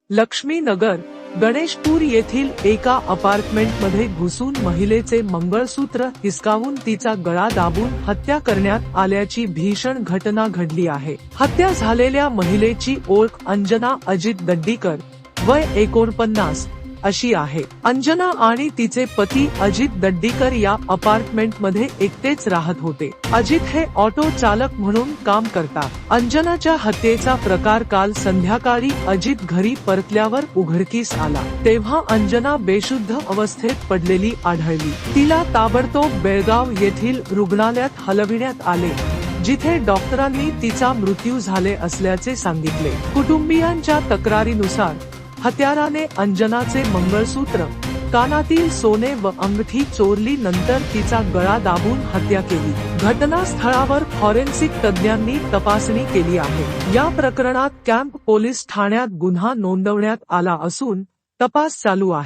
लक्ष्मीनगर, गणेशपूर येथील एका अपार्टमेंटमध्ये घुसून महिलेचे मंगळसूत्र हिसकावून तिचा गळा दाबून हत्या करण्यात आल्याची भीषण घटना घडली आहे। हत्या झालेल्या महिलेची ओळख अंजना अजित दड्डीकर, वय 49 अशी आहे। अंजना आणि तिचे पती अजित दड्डीकर या अपार्टमेंटमध्ये एकटेच राहत होते। अजित हे ऑटो चालक म्हणून काम करतात। अंजनाच्या हत्येचा प्रकार काल संध्याकाळी अजित घरी परतल्यावर उघडकीस आला, तेव्हा अंजना बेशुद्ध अवस्थेत पडलेली आढळली। तिला ताबडतोब बेळगाव येथील रुग्णालयात हलविण्यात आले, जिथे डॉक्टरांनी तिचा मृत्यू झाले असल्याचे सांगितले। कुटुंबियांच्या तक्रारीनुसार हत्याराने अंजनाचे मंगळसूत्र, कानातील सोने व अंगठी चोरली, नंतर तिचा गळा दाबून हत्या केली। घटनास्थळावर फॉरेन्सिक तज्ञांनी तपासणी केली आहे। या प्रकरणात कॅम्प पोलीस ठाण्यात गुन्हा नोंदवण्यात आला असून तपास चालू आहे।